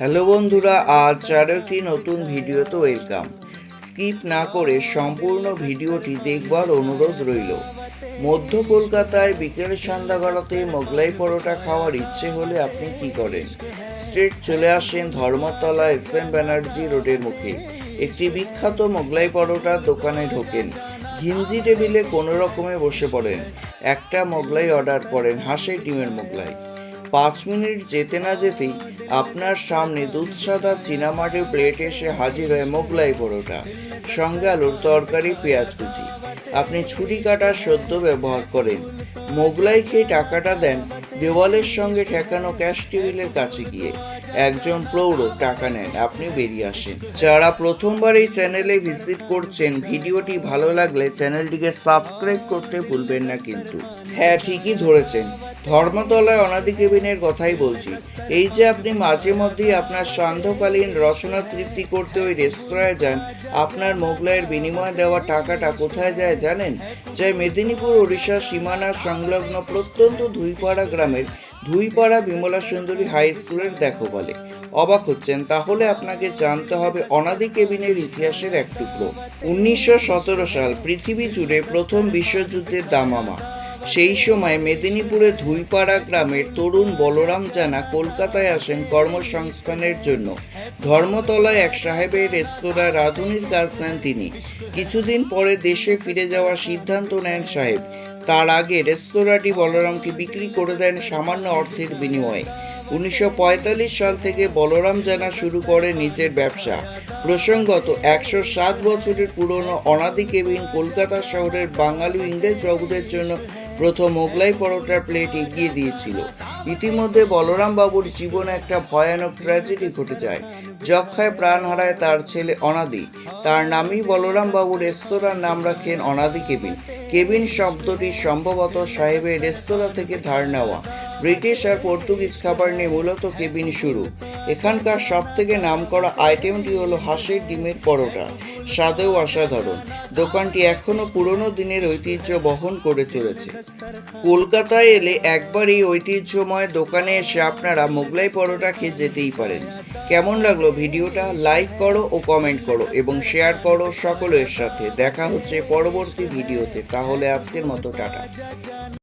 Hello বন্ধুরা, আজ আরও একটি নতুন ভিডিওতে ওয়েলকাম। স্কিপ না করে সম্পূর্ণ ভিডিওটি দেখবার অনুরোধ রইল। মধ্য কলকাতায় বিকেল সন্ধ্যাবেলাতে মোগলাই পরোটা খাওয়ার ইচ্ছে হলে আপনি কি করেন? স্ট্রেট চলে আসেন ধর্মতলা এস.এম. ব্যানার্জি রোডের মুখে একটি বিখ্যাত মোগলাই পরোটার দোকানে ঢোকেন। ঘিঞ্জি টেবিলে কোনো রকমে বসে পড়েন। একটা মোগলাই অর্ডার করেন, হাঁসের ডিমের মোগলাই। 5 মিনিট যেতে না যেতেই আপনার সামনে দুধসাদা চীনামাটির প্লেট এসে হাজির হয় মোগলাই পরোটা, সঙ্গে আলুর তরকারি, পেঁয়াজ কুচি। আপনি ছুরি কাটা সদ্য ব্যবহার করেন, মোগলাই খেয়ে টাকাটা দেন দেওয়ালের সঙ্গে ঠেকানো ক্যাশ টেবিলের কাছে গিয়ে। একজন প্রৌঢ় টাকা নেন, আপনি বেরিয়ে আসেন। যারা প্রথমবার এই চ্যানেলে ভিজিট করছেন, ভিডিওটি ভালো লাগলে চ্যানেলটিকে সাবস্ক্রাইব করতে ভুলবেন না কিন্তু। হ্যাঁ, ঠিকই ধরেছেন, ধর্মতলায় অনাদি কেবিনের কথাই বলছি। এই যে আপনি মাঝে মধ্যেই আপনার সান্ধ্যকালীন রসনা তৃপ্তি করতে ওই রেস্তোরাঁয় যান, আপনার মোগলাইয়ের বিনিময়ে দেওয়া টাকাটা কোথায় যায় জানেন? যায় মেদিনীপুর ওড়িশা সীমানা সংলগ্ন প্রত্যন্ত ধুইপাড়া গ্রামের ধুইপাড়া বিমলা সুন্দরী হাই স্কুলের দেখভালে। অবাক হচ্ছেন? তাহলে আপনাকে জানতে হবে অনাদি কেবিনের ইতিহাসের এক টুকরো। 1917 সাল, পৃথিবী জুড়ে প্রথম বিশ্বযুদ্ধের দামামা। সেই সময় মেদিনীপুরে ধুইপাড়া গ্রামের তরুণ বলরাম জানা কলকাতায় আসেন কর্মসংস্থানের জন্য। ধর্মতলায় এক সাহেবের রেস্তোরাঁয় রাঁধুনির কাজ নেন তিনি। কিছুদিন পরে দেশে ফিরে যাওয়ার সিদ্ধান্ত নেন সাহেব। তার আগে রেস্তোরাঁটি বলরামকে বিক্রি করে দেন সামান্য অর্থের বিনিময়ে। 1945 সাল থেকে বলরাম জানা শুরু করে নিজের ব্যবসা। প্রসঙ্গত, 107 বছরের পুরনো অনাদি কেবিন কলকাতা শহরের বাঙালি ইংরেজ বাবুদের জন্য প্রথম মোগলাই পরোটার প্লেট এগিয়ে দিয়েছিল। ইতিমধ্যে বলরাম বাবুর জীবনে একটা ভয়ানক ট্র্যাজেডি ঘটে যায়। যক্ষায় প্রাণ হারায় তার ছেলে অনাদি। তার নামই বলরাম বাবু রেস্তোরাঁর নাম রাখেন অনাদি কেবিন। কেবিন শব্দটি সম্ভবত সাহেবের রেস্তোরাঁ থেকে ধার নেওয়া। ব্রিটিশ আর পর্তুগিজ খাবার নিয়ে মূলত কেবিন শুরু। এখানকার সব থেকে নামকরা আইটেমটি হলো হাঁসের ডিমের পরোটা। স্বাদেও অসাধারণ। দোকানটি এখনো পুরনো দিনের ঐতিহ্য বহন করে চলেছে। কলকাতায় এলে একবার এই ঐতিহ্যময় দোকানে এসে আপনারা মোগলাই পরোটা খেয়ে যেতেই পারেন। কেমন লাগলো ভিডিওটা? লাইক করো ও কমেন্ট করো এবং শেয়ার করো সকলের সাথে। দেখা হচ্ছে পরবর্তী ভিডিওতে। তাহলে আজকের মতো টাটা।